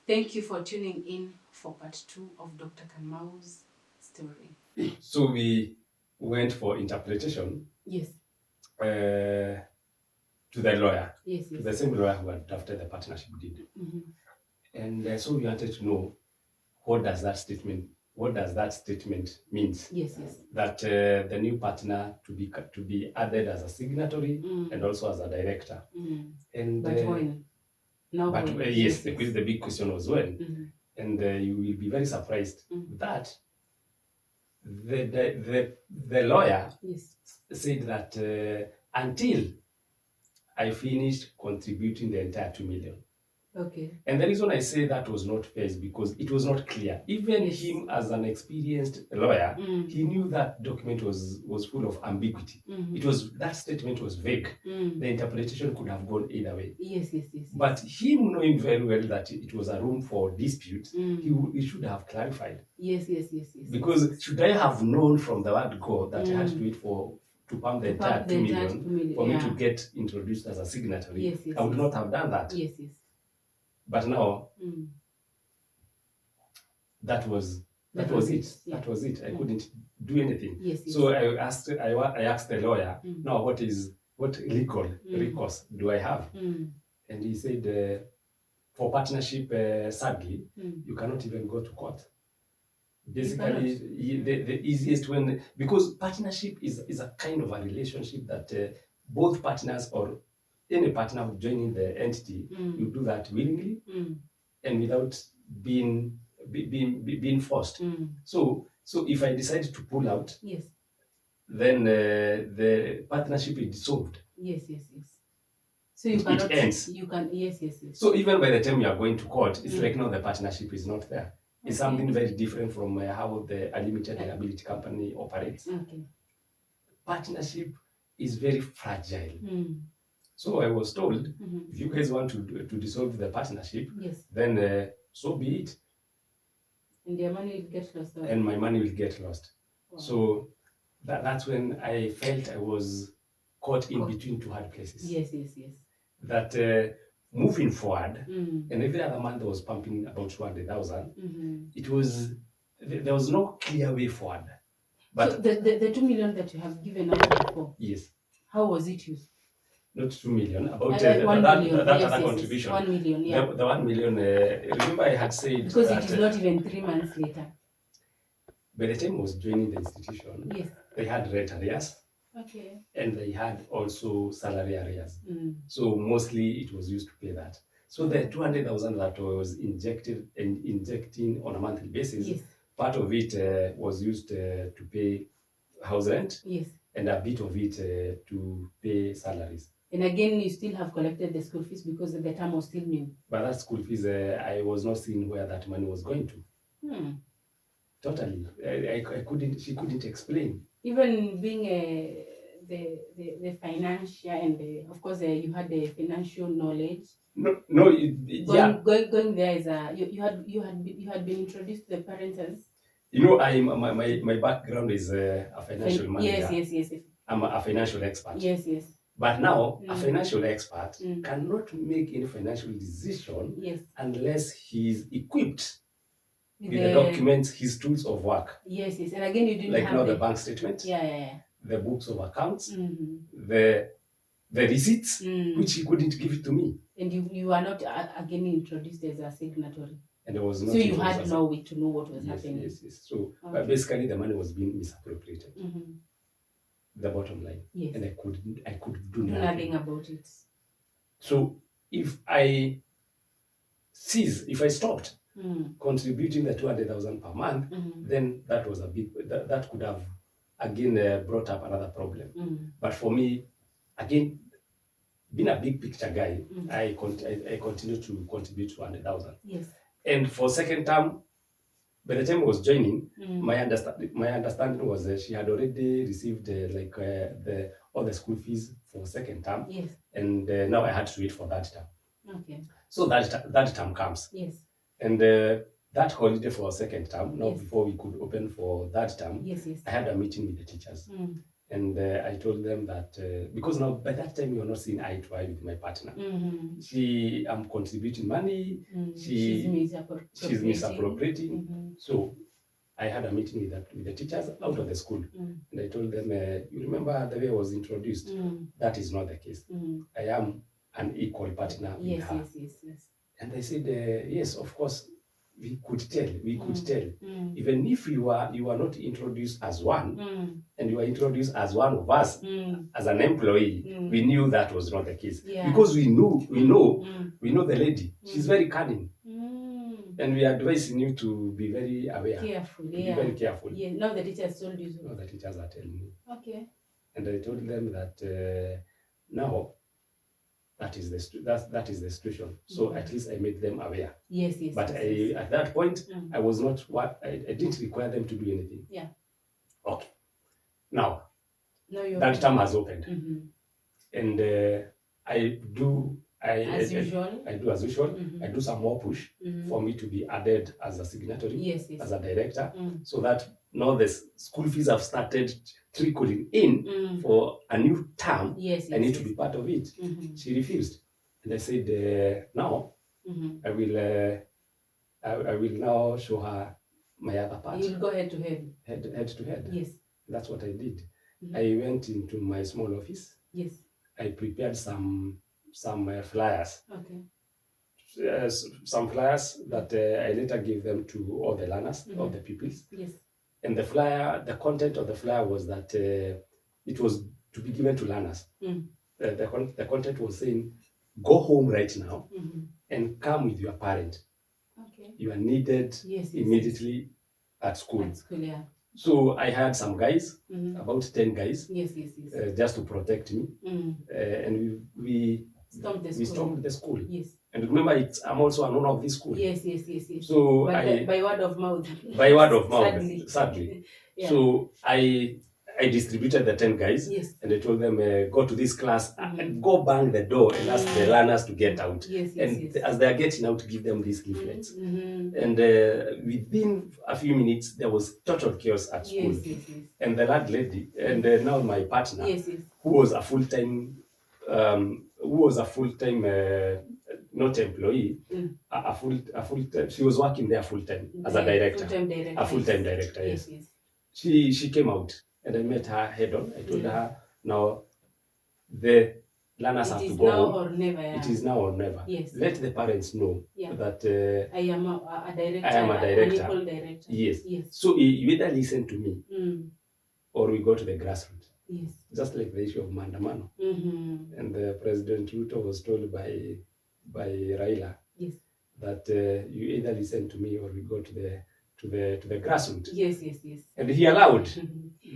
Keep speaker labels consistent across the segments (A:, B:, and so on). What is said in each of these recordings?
A: Thank you for tuning in for part 2 of Dr. Kamau's story.
B: So we went for interpretation.
A: Yes.
B: To the lawyer.
A: Yes.
B: To the same lawyer who had drafted the partnership deed.
A: Mm-hmm.
B: And so we wanted to know what does that statement means.
A: Yes.
B: That the new partner to be added as a signatory and also as a director. And
A: but when? No,
B: but
A: when?
B: yes, the big question was when.
A: Mm-hmm.
B: And you will be very surprised that the lawyer said that until I finished contributing the entire 2 million.
A: Okay.
B: And the reason I say that was not fair is because it was not clear. Even him, as an experienced lawyer, he knew that document was full of ambiguity. That statement was vague. The interpretation could have gone either way.
A: Yes.
B: But him knowing very well that it was a room for dispute, he should have clarified.
A: Yes.
B: Because should I have known from the word go that I had to wait to pump the entire 2 million for me to get introduced as a signatory, I would not have done that.
A: Yes.
B: But now, that was it. That was it. I couldn't do anything.
A: Yes.
B: So I asked the lawyer, now what legal recourse do I have? And he said, for partnership, sadly, you cannot even go to court. Basically, the easiest when, because partnership is a kind of a relationship that both partners or any partner who joining the entity, you do that willingly and without being forced. So if I decide to pull out, then the partnership is dissolved.
A: Yes. So you cannot.
B: It ends.
A: You can. Yes.
B: So even by the time you are going to court, it's like now the partnership is not there. It's something very different from how the limited liability company operates.
A: Okay.
B: Partnership is very fragile. So I was told, if you guys want to dissolve the partnership, then so be it.
A: And your money will get lost.
B: And my money will get lost.
A: Wow.
B: So that's when I felt I was caught in between two hard places.
A: Yes.
B: That moving forward, and every other month I was pumping about 200,000. There was no clear way forward. But
A: so the 2 million that you have given out before,
B: yes,
A: how was it used?
B: Not 2 million, about
A: 1 million.
B: That other contribution.
A: 1 million, yeah.
B: The 1 million, remember I had said
A: because it is not even 3 months later.
B: By the time I was joining the institution, they had rent arrears.
A: Okay.
B: And they had also salary arrears. So mostly it was used to pay that. So the 200,000 that was injecting on a monthly basis, part of it was used to pay house rent. And a bit of it to pay salaries. And
A: again, you still have collected the school fees because the term was still new.
B: But that school fees, I was not seeing where that money was going to. Totally. She couldn't explain.
A: Even being the financial and of course you had the financial knowledge. Going there is you had been introduced to the parents as.
B: My background is a financial manager.
A: Yes.
B: I'm a financial expert.
A: Yes.
B: But now, a financial expert cannot make any financial decision unless he's equipped with the documents, his tools of work.
A: Yes. And again, you didn't
B: like
A: have
B: now the bank statement, the books of accounts, the receipts, which he couldn't give it to me.
A: And you are not again introduced as a signatory.
B: And there was not.
A: So you had no way to know what was happening.
B: Yes. So basically, the money was being misappropriated. The bottom line.
A: Yes.
B: And I could do
A: nothing about it.
B: So if I stopped contributing the 200,000 per month, then that was that could have again brought up another problem. But for me, again, being a big picture guy, I continue to contribute 200,000.
A: Yes.
B: And for second term, by the time I was joining, my understanding was that she had already received all the school fees for second term.
A: Yes.
B: And now I had to wait for that term.
A: Okay.
B: So that term comes.
A: Yes.
B: And that holiday for second term, now before we could open for that term, I had a meeting with the teachers. And I told them that because now by that time we were not seeing eye to eye with my partner. I'm contributing money. She's misappropriating. So I had a meeting with the teachers out of the school, and I told them, you remember the way I was introduced? That is not the case. I am an equal partner with her. Yes. And they said, yes, of course, we could tell. Even if you are not introduced as one, and you are introduced as one of us, as an employee, we knew that was not the case. Because we know the lady. She's very cunning. And we are advising you to be very aware. Be very careful.
A: Yeah, now the teachers told you so.
B: No, the teachers are telling me.
A: Okay.
B: And I told them that now that is the situation. So at least I made them aware.
A: Yes.
B: But at that point, I was not I didn't require them to do anything.
A: Yeah.
B: Okay. Now that term has opened, and I do as usual. I do some more push for me to be added as a signatory, as a director, so that now the school fees have started trickling in for a new term. I need to be part of it. She refused, and I said, now I will now show her my other part.
A: You'll go head to head.
B: Head to head.
A: Yes.
B: That's what I did. I went into my small office.
A: Yes.
B: I prepared some flyers.
A: Okay.
B: Some flyers that I later gave them to all the learners, all the pupils.
A: Yes.
B: And the content of the flyer was that it was to be given to learners. The content was saying, go home right now and come with your parent.
A: Okay.
B: You are needed immediately at school.
A: At school, yeah.
B: So I had some guys, about 10 guys,
A: yes.
B: Just to protect me. And we stormed the school.
A: Yes.
B: And remember, I'm also an owner of this school.
A: Yes.
B: So
A: by word of mouth.
B: By word of mouth, sadly.
A: Yeah.
B: So I distributed the 10 guys, and I told them, go to this class, go bang the door and ask the learners to get out. And as they are getting out, give them these leaflets. And within a few minutes, there was total chaos at school. And the lad lady, and now my partner, who was a full-time, not employee, a full-time, she was working there full-time as a director. A full-time director, yes. She came out. And I met her head on. I told her, now the learners have to go home.
A: Or never,
B: It is now or never.
A: Yes.
B: Let the parents know that
A: I am a director.
B: I am a director.
A: An equal director.
B: Yes. So you either listen to me or we go to the grassroots.
A: Yes.
B: Just like the issue of Mandamano. And President Ruto was told by Raila that you either listen to me or we go to the grassroots.
A: Yes.
B: And he allowed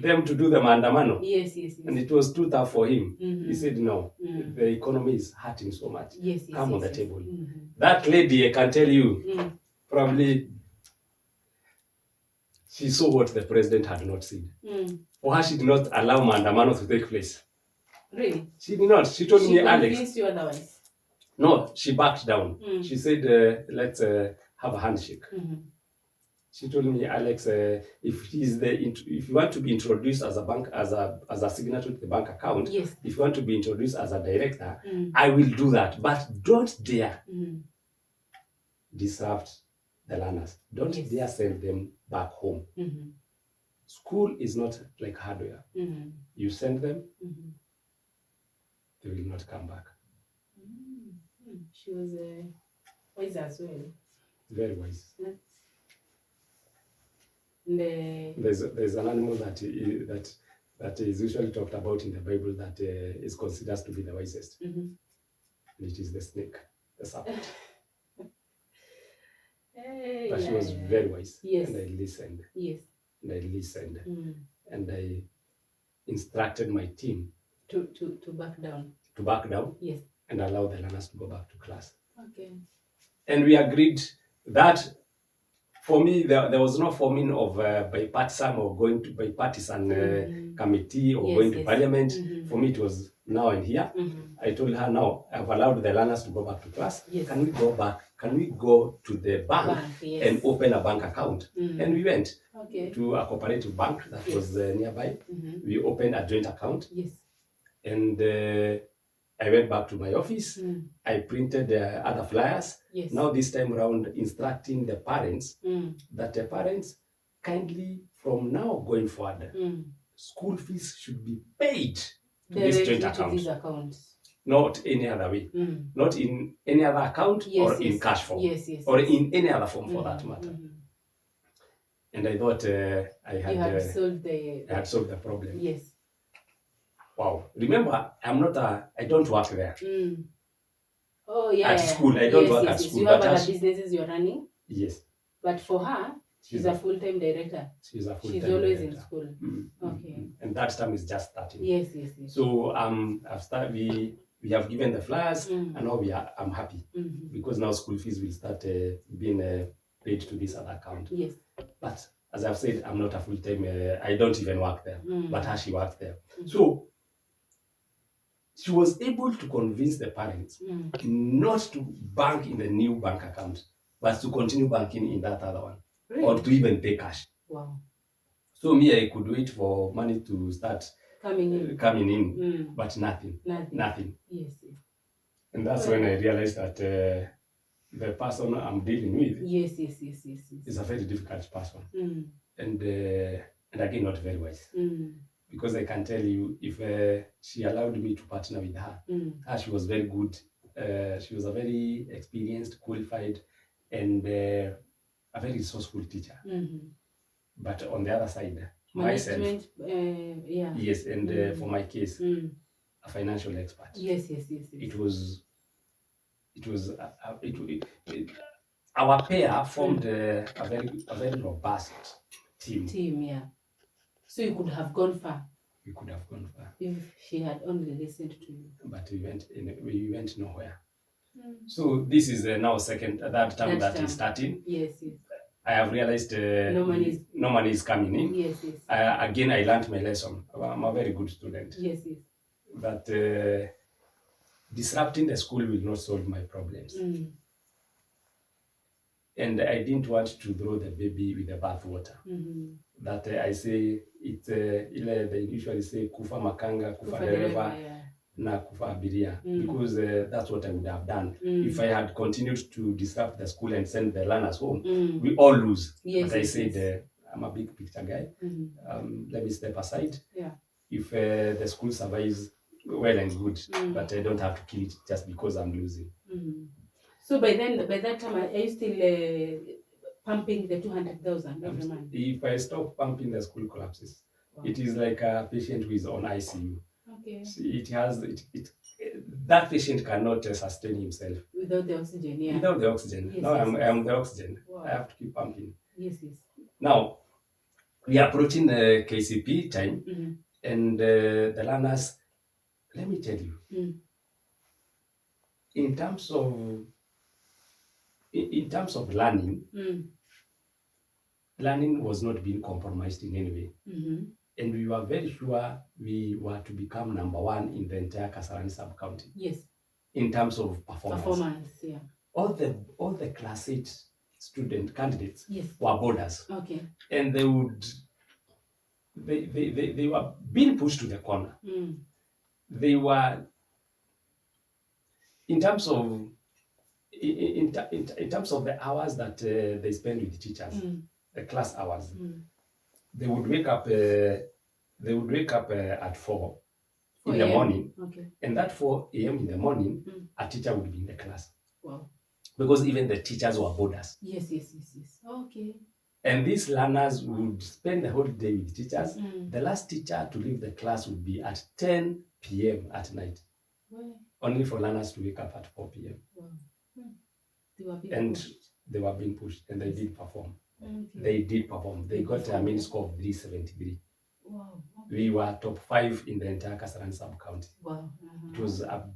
B: them to do the mandamano.
A: Yes.
B: And it was too tough for him. He said, no, the economy is hurting so much. Come on the table. That lady, I can tell you, probably she saw what the president had not seen. For her, she did not allow mandamano to take place.
A: Really?
B: She did not. She told me, Alex.
A: She convinced you otherwise?
B: No, she backed down. She said, let's have a handshake. She told me, Alex, if you want to be introduced as a signatory to the bank account, if you want to be introduced as a director, I will do that. But don't dare disrupt the learners. Don't dare send them back home. School is not like hardware. You send them, they will not come back.
A: She was wise as well.
B: Very wise.
A: There's
B: an animal that is usually talked about in the Bible that is considered to be the wisest. And it is the snake, the serpent. But she was very wise. And I listened. And I listened. And I instructed my team
A: to back down.
B: To back down. And allow the learners to go back to class.
A: Okay.
B: And we agreed that For me, there was no forming of bipartisan or going to bipartisan committee or going to parliament. For me, it was now and here. I told her, now I've allowed the learners to go back to class. Can we go back? Can we go to the bank and open a bank account? And we went to a cooperative bank that was nearby. We opened a joint account. And I went back to my office. I printed other flyers. Now this time around, instructing the parents that the parents kindly, from now going forward, school fees should be paid to this joint account. Not any other way. Not in any other account or in cash form. Or in any other form for that matter. And I thought I had solved the problem. Wow. Remember, I don't work there. At school, I don't work at school.
A: You have other businesses you're running?
B: Yes.
A: But for her, she's a full-time director.
B: She's a full-time
A: always
B: director.
A: In school. Okay.
B: And that time is just starting.
A: Yes.
B: So we have given the flyers, and now I'm happy because now school fees will start being paid to this other account.
A: Yes.
B: But as I've said, I'm not a full-time. I don't even work there. But her, she works there. So she was able to convince the parents not to bank in the new bank account, but to continue banking in that other one. Really? Or to even pay cash.
A: Wow.
B: So me, I could wait for money to start coming in, but nothing.
A: Yes.
B: And that's when I realized that the person I'm dealing with is a very difficult person. And again, not very wise. Because I can tell you, if she allowed me to partner with her, she was very good. She was a very experienced, qualified, and a very resourceful teacher. But on the other side, myself, yes, and for my case, a financial expert.
A: Yes.
B: Our pair formed a very robust team.
A: So you could have gone far.
B: We could have gone far
A: if she had only listened to you.
B: But we went nowhere. So this is now third time that is starting.
A: Yes.
B: I have realized no money is coming in.
A: Yes.
B: Again, I learned my lesson. I'm a very good student.
A: Yes.
B: But disrupting the school will not solve my problems. And I didn't want to throw the baby with the bathwater. That I say they usually say kufa makanga, kufa dereva, na kufa abiria, because that's what I would have done if I had continued to disrupt the school and send the learners home. We all lose. But I said I'm a big picture guy. Let me step aside. If the school survives, well and good, but I don't have to kill it just because I'm losing.
A: So by that time, are you still pumping the 200,000 every month?
B: If I stop pumping, the school collapses. Wow. It is like a patient who is on ICU.
A: Okay.
B: That patient cannot sustain himself
A: without the oxygen. Yeah.
B: Without the oxygen.
A: Yes,
B: now I'm the oxygen. Wow. I have to keep pumping.
A: Yes.
B: Now we are approaching the KCP time, and the learners. Let me tell you, in terms of learning, learning was not being compromised in any way. And we were very sure we were to become number one in the entire Kasarani sub-county.
A: Yes.
B: In terms of performance.
A: Yeah.
B: All the class 8 student candidates
A: were
B: boarders.
A: Okay.
B: And they were being pushed to the corner. They were, in terms of the hours that they spend with teachers, the class hours, they would wake up at 4 in the morning, and that 4 a.m. in the morning, a teacher would be in the class.
A: Wow.
B: Because even the teachers were boarders.
A: Yes. Okay.
B: And these learners would spend the whole day with teachers. The last teacher to leave the class would be at 10 p.m. at night.
A: Wow.
B: Only for learners to wake up at 4 p.m.
A: Wow. They were being pushed, and they did perform. They did perform. They got a mean score of 373. Wow. Okay.
B: We were top 5 in the entire Kasarani sub-county.
A: Wow.
B: It was a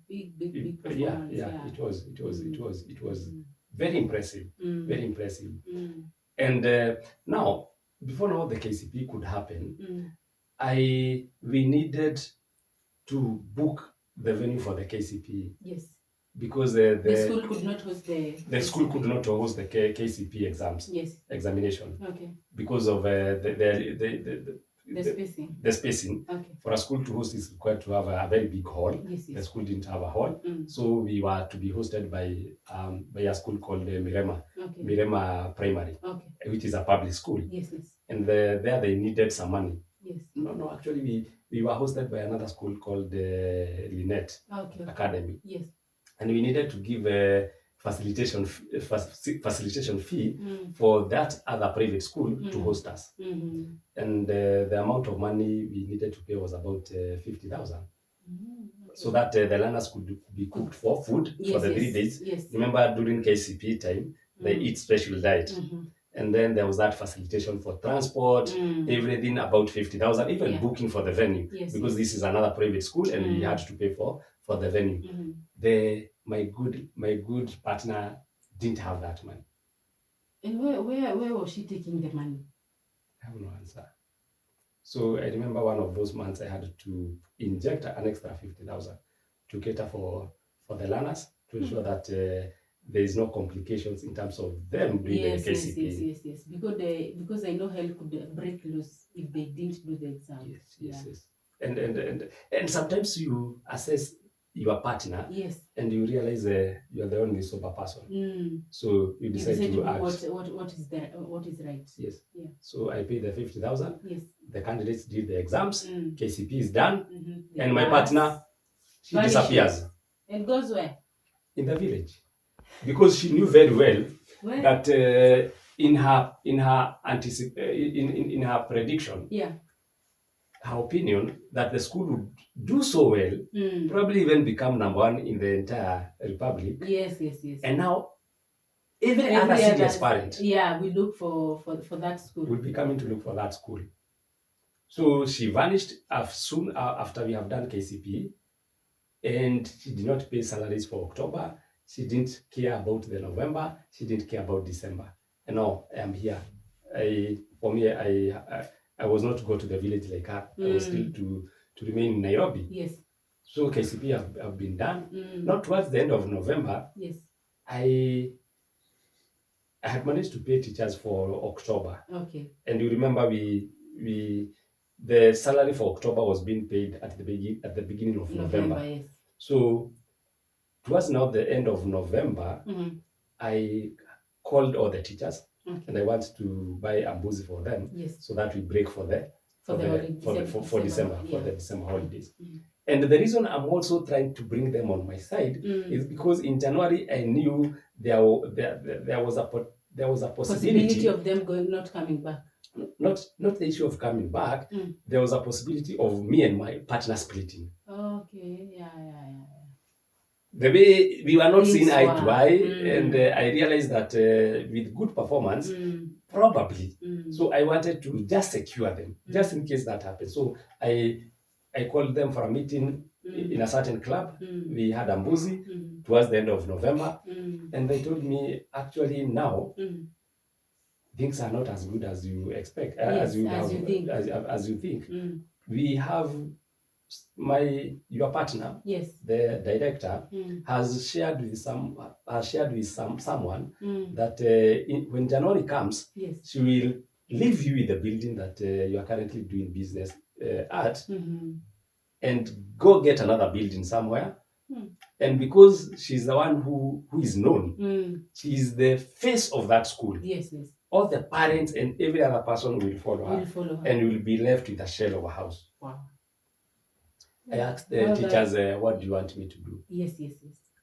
A: big performance.
B: Yeah. It was Very impressive. Very impressive.
A: Mm.
B: And now, before now the KCP could happen, we needed to book the venue for the KCP.
A: Yes.
B: Because
A: the school could not host
B: the school could not host the KCP exams.
A: Yes.
B: Examination.
A: Okay.
B: Because of
A: The spacing.
B: The spacing.
A: Okay.
B: For a school to host is required to have a very big hall.
A: Yes, yes.
B: The school didn't have a hall, so we were to be hosted by a school called Mirema.
A: Okay.
B: Mirema Primary.
A: Okay.
B: Which is a public school.
A: Yes, yes.
B: And there they needed some money.
A: Yes.
B: No, actually we were hosted by another school called Lynette Academy. Yes. And we needed to give a facilitation fee for that other private school to host us. And the amount of money we needed to pay was about 50,000. Okay. So that the learners could be cooked for food for the 3 days. Yes. Remember, during KCP time, they eat special diet. And then there was that facilitation for transport, everything about 50,000, even booking for the venue. Yes, because this is another private school and we had to pay for the venue. My good partner didn't have that money.
A: And where was she taking the money?
B: I have no answer. So I remember one of those months I had to inject an extra 50,000 to cater for the learners, to ensure that there is no complications in terms of them doing the KCP.
A: Yes. Because I know hell could break loose if they didn't do the exam.
B: Yes. And sometimes you assess your partner, and you realize you are the only sober person. So you decide to act.
A: What is right?
B: Yes. Yeah. So I paid the 50,000. Yes. The candidates did the exams. KCP is done, and my partner, she disappears.
A: And goes where?
B: In the village, because she knew very well that in her prediction, her opinion that the school would do so well, probably even become number one in the entire republic.
A: Yes.
B: And now, every other serious parent,
A: we look for that school.
B: Would be coming to look for that school. So she vanished soon after we have done KCP, and she did not pay salaries for October. She didn't care about the November. She didn't care about December. And now I am here. I was not to go to the village like her. I was still to remain in Nairobi. Yes. So KCP have been done. Not towards the end of November. Yes. I had managed to pay teachers for October. Okay. And you remember the salary for October was being paid at the beginning of November. Yes. So towards now the end of November, I called all the teachers. Okay. And I want to buy a mbuzi for them, so that we break for December holidays. And the reason I'm also trying to bring them on my side is because in January I knew there was a possibility
A: of them not coming back.
B: Not the issue of coming back. There was a possibility of me and my partner splitting.
A: Okay, yeah.
B: The way we were not seeing eye to eye, and I realized that with good performance, probably. So I wanted to just secure them, just in case that happens. So I called them for a meeting in a certain club. We had a mbuzi towards the end of November, and they told me, actually now, things are not as good as you expect, as you think. We have your partner, the director, has shared with someone that when January comes, she will leave you with the building that you are currently doing business at, and go get another building somewhere. And because she's the one who is known, she is the face of that school. Yes. All the parents and every other person will follow her, and will be left with a shell of a house. Wow. I asked the teachers, what do you want me to do? Yes.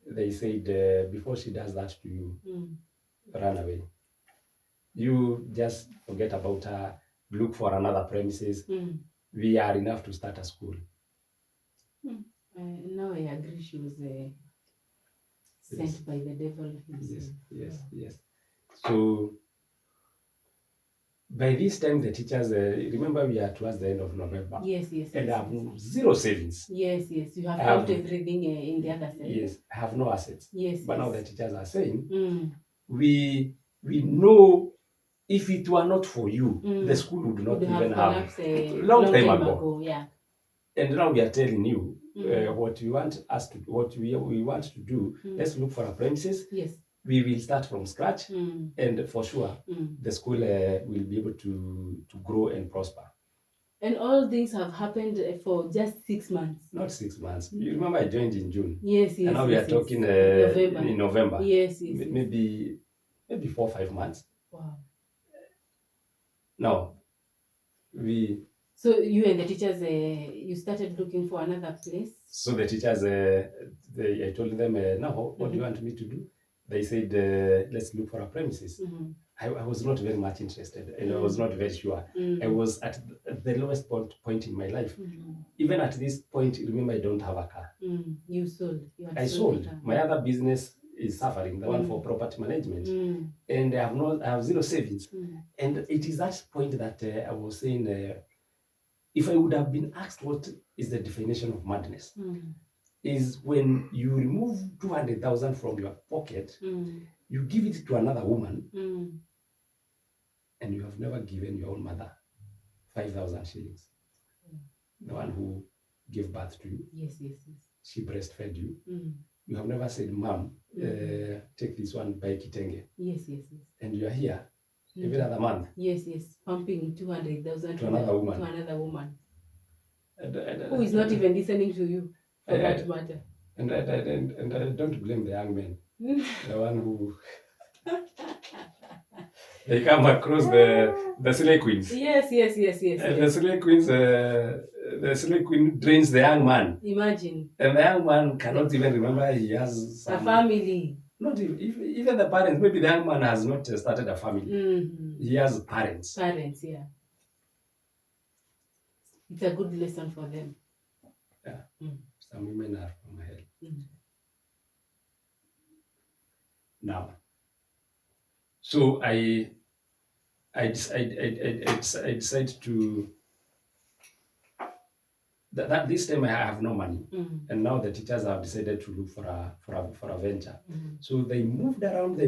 B: They said, before she does that to you, run away. You just forget about her, look for another premises. We are enough to start a school.
A: Now I agree she was sent by the devil himself.
B: Yes. So, by this time, the teachers, remember we are towards the end of November. Yes. And I have zero savings. Yes.
A: You have put everything in the other side.
B: Yes, I have no assets. Yes. But now the teachers are saying, we know if it were not for you, the school would not
A: Would have
B: even have
A: collapsed a
B: long
A: long
B: time
A: time
B: ago.
A: ago. Yeah.
B: And now we are telling you what we want to do. Let's look for our premises.
A: Yes.
B: We will start from scratch, and for sure, the school will be able to grow and prosper.
A: And all things have happened for just 6 months.
B: Not 6 months. You remember I joined in June.
A: Yes,
B: And now we are talking
A: November.
B: in November.
A: Yes.
B: Maybe 4 or 5 months.
A: Wow.
B: Now,
A: So you and the teachers, you started looking for another place?
B: So the teachers, I told them, now, what do you want me to do? They said, let's look for our premises. I was not very much interested, and I was not very sure. I was at the lowest point in my life. Even at this point, remember, I don't have a car.
A: You sold.
B: I sold. My other business is suffering, the one for property management. And I have zero savings. And it is that point that I was saying, if I would have been asked what is the definition of madness, is when you remove 200,000 from your pocket, you give it to another woman, and you have never given your own mother 5,000 shillings. The one who gave birth to you.
A: Yes.
B: She breastfed you. You have never said, Mom, take this one, buy kitenge.
A: Yes.
B: And you are here every other month.
A: Yes. Pumping 200,000
B: to another woman.
A: Who is not even listening to you, for that matter.
B: And I don't blame the young men. The one who they come across the slay queens.
A: Yes.
B: And the slay queen drains the young man.
A: Imagine.
B: And the young man cannot even remember he has
A: a family.
B: Not even the parents. Maybe the young man has not started a family. He has parents.
A: Parents, yeah. It's a good lesson for them.
B: Yeah. Some women are from hell. Now, so I decided to that this time I have no money, and now the teachers have decided to look for a venture. So they moved around.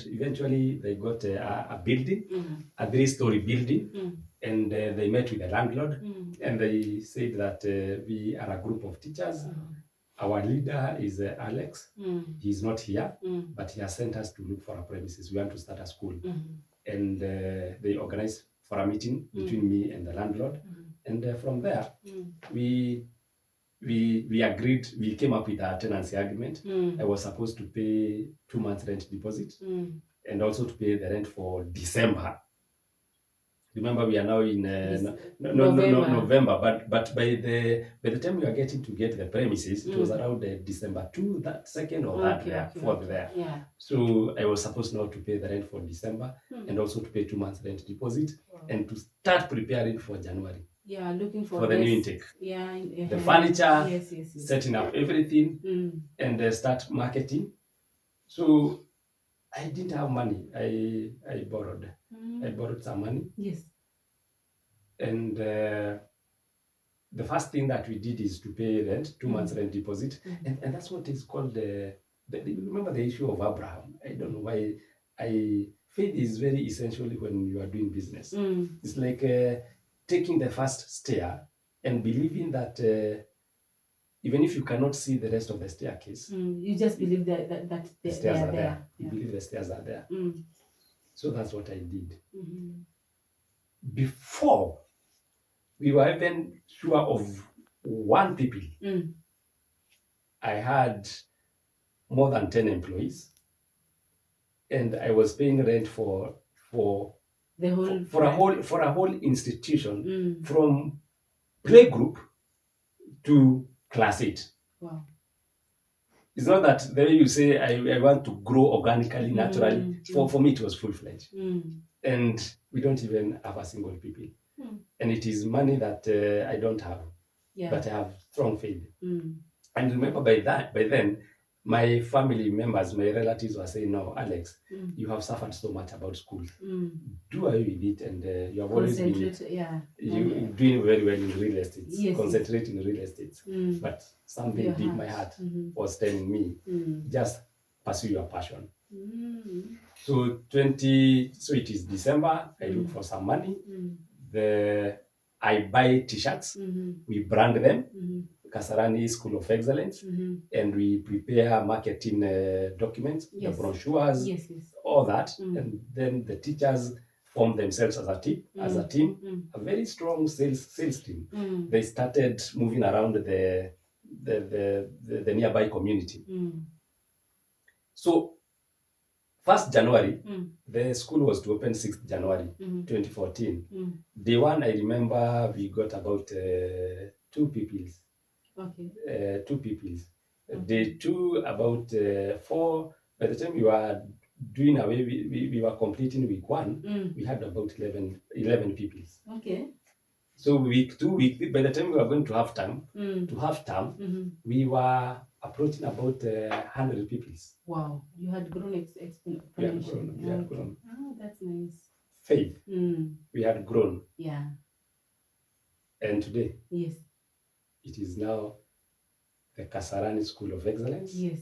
B: Eventually, they got a building, a 3-story building, and they met with the landlord, and they said that we are a group of teachers. Our leader is Alex. He's not here, but he has sent us to look for a premises. We want to start a school. And they organized for a meeting between me and the landlord. And from there, we agreed, we came up with a tenancy agreement. I was supposed to pay 2 months rent deposit and also to pay the rent for December. Remember, we are now in November, but by the time we are getting to get the premises, it was around December 2, that 2nd or 4th there.
A: Yeah.
B: So I was supposed now to pay the rent for December and also to pay 2 months rent deposit and to start preparing for January.
A: Yeah, looking for
B: the new intake.
A: Yeah,
B: the furniture,
A: yes.
B: setting up everything, and start marketing. So I didn't have money. I borrowed. I borrowed some money.
A: Yes.
B: And the first thing that we did is to pay rent, 2 months rent deposit, and that's what is called remember the issue of Abraham. I don't know why. Faith is very essential when you are doing business. It's like taking the first stair and believing that even if you cannot see the rest of the staircase,
A: you just believe that
B: the stairs are there. You believe the stairs are there. So that's what I did. Before we were even sure of one people, I had more than 10 employees, and I was paying rent for a whole institution, from playgroup to class 8.
A: Wow.
B: It's not that the way you say I want to grow organically, naturally. For me, it was full-fledged. And we don't even have a single people. And it is money that I don't have, but I have strong faith. And remember, by then, my family members, my relatives were saying, no, Alex, you have suffered so much about school. Do away with it, and you have always been doing very well in real estate.
A: Yes,
B: concentrate in real estate. But something deep my heart was telling me, just pursue your passion.
A: Mm.
B: So it is December. I look for some money. I buy t-shirts. We brand them. Kasarani School of Excellence, and we prepare marketing documents, the brochures, all that, and then the teachers form themselves as a team, a very strong sales team. They started moving around the nearby community. So 1st January, the school was to open 6th January 2014. Day one, I remember we got about 2 pupils.
A: Okay.
B: 2 pupils. Day 2, about 4. By the time we were doing away, we were completing week 1, we had about 11 pupils.
A: Okay.
B: So week 2, by the time we were going to half term, we were approaching about 100 pupils.
A: Wow, you had grown exponentially.
B: We had grown.
A: Oh, that's nice.
B: Faith. We had grown.
A: Yeah.
B: And today,
A: yes,
B: it is now the Kasarani School of Excellence.
A: Yes.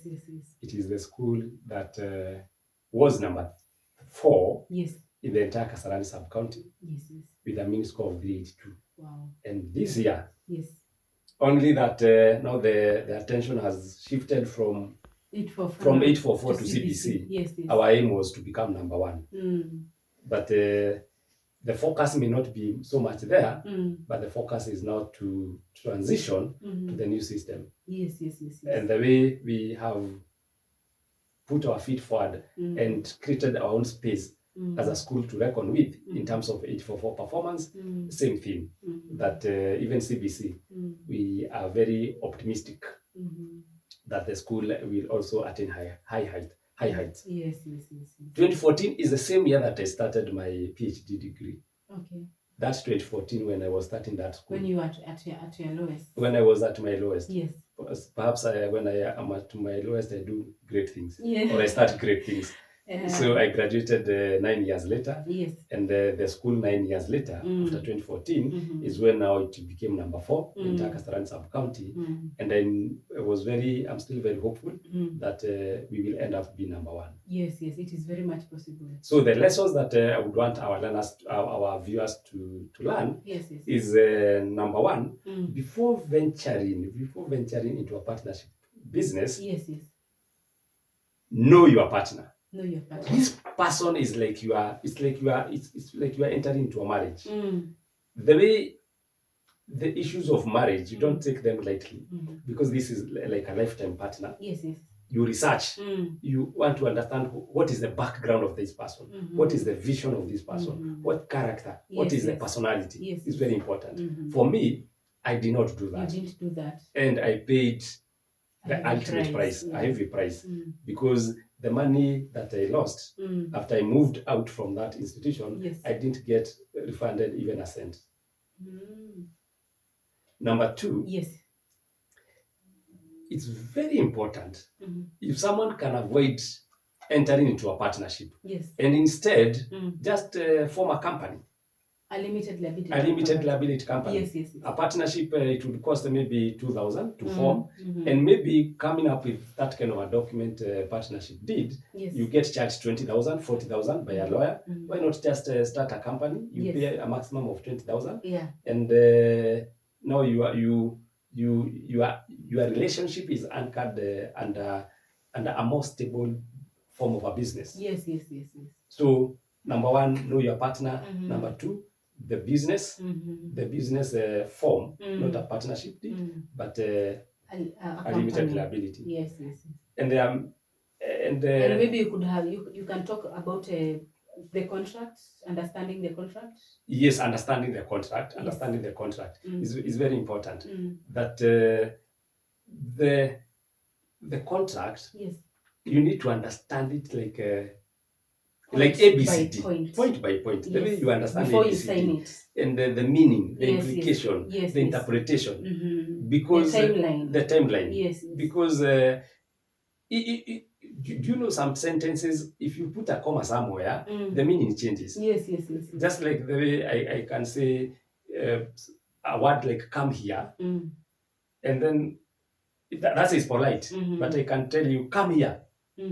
B: It is the school that was number 4
A: Yes.
B: in the entire Kasarani sub-county.
A: Yes.
B: With a mean score of 382.
A: Wow.
B: And this year,
A: yes,
B: only that now the attention has shifted from 844 to CBC.
A: Yes.
B: Our aim was to become number 1. But the focus may not be so much there, but the focus is now to transition to the new system.
A: Yes.
B: And the way we have put our feet forward and created our own space as a school to reckon with in terms of 844 performance, same thing, that even CBC, we are very optimistic that the school will also attain high heights.
A: Yes.
B: 2014 is the same year that I started my PhD degree.
A: Okay.
B: That's 2014 when I was starting that school.
A: When you were at your lowest.
B: When I was at my lowest.
A: Yes.
B: Perhaps when I am at my lowest, I do great things.
A: Yes.
B: Or I start great things. So I graduated 9 years later.
A: Yes.
B: And the school 9 years later, after 2014, is when now it became number 4 in Kasarani sub-county. And I'm still very hopeful that we will end up being number 1.
A: Yes, it is very much possible.
B: So the lessons that I would want our learners, our viewers to learn is number 1, before venturing into a partnership business, know your partner. This person is like it's like you are entering into a marriage. The way the issues of marriage, you don't take them lightly, because this is like a lifetime partner.
A: Yes.
B: You research. You want to understand what is the background of this person, what is the vision of this person, what character, what is the personality. It's very important. For me, I did not do that.
A: You didn't do that.
B: And I paid the ultimate price, a heavy price, because the money that I lost after I moved out from that institution, I didn't get refunded even a cent. Number 2, it's very important if someone can avoid entering into a partnership, and instead just form a company.
A: A limited
B: liability company.
A: Yes.
B: A partnership, it would cost maybe 2,000 to form, and maybe coming up with that kind of a document partnership deed, you get charged 20,000, 40,000 by a lawyer. Why not just start a company? You pay a maximum of 20,000, and now your relationship is anchored under a more stable form of a business.
A: Yes.
B: So number 1, know your partner. Number 2, the business, form, not a partnership deed, but a limited liability.
A: Yes.
B: And
A: maybe you can talk about the contract, understanding the contract.
B: Yes, understanding the contract. Understanding the contract is very important. That the contract, you need to understand it like ABCD, point by point. The way you understand
A: before
B: ABCD,
A: you sign it,
B: and the meaning, the implication, the interpretation, because the timeline.
A: Yes.
B: Because do you know some sentences, if you put a comma somewhere, the meaning changes.
A: Yes.
B: Just like the way I can say a word like "come here," and then that is polite, but I can tell you "come here."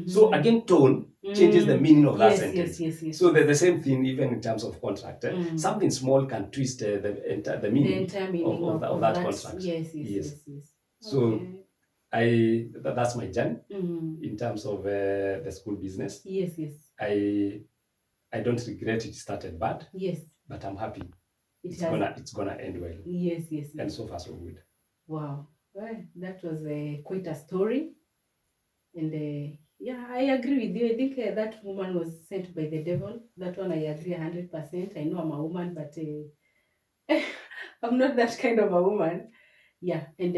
B: So again, tone changes the meaning of that
A: Yes,
B: sentence.
A: yes.
B: So the same thing even in terms of contract. Something small can twist the meaning,
A: entire meaning
B: of that contract.
A: Yes.
B: So that's my journey in terms of the school business.
A: Yes.
B: I don't regret it started bad,
A: Yes.
B: but I'm happy it's gonna end well.
A: Yes.
B: And so far so good.
A: Wow. Well, that was quite a story. And yeah, I agree with you. I think that woman was sent by the devil. That one I agree 100%. I know I'm a woman, but I'm not that kind of a woman. Yeah, and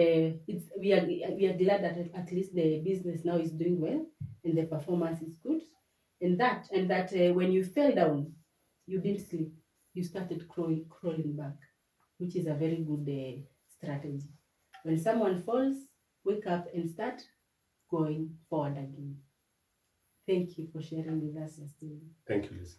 A: we are glad that at least the business now is doing well and the performance is good, and that when you fell down, you didn't sleep. You started crawling back, which is a very good strategy. When someone falls, wake up and start going forward again. Thank you for sharing with us your story.
B: Thank you, Lucy.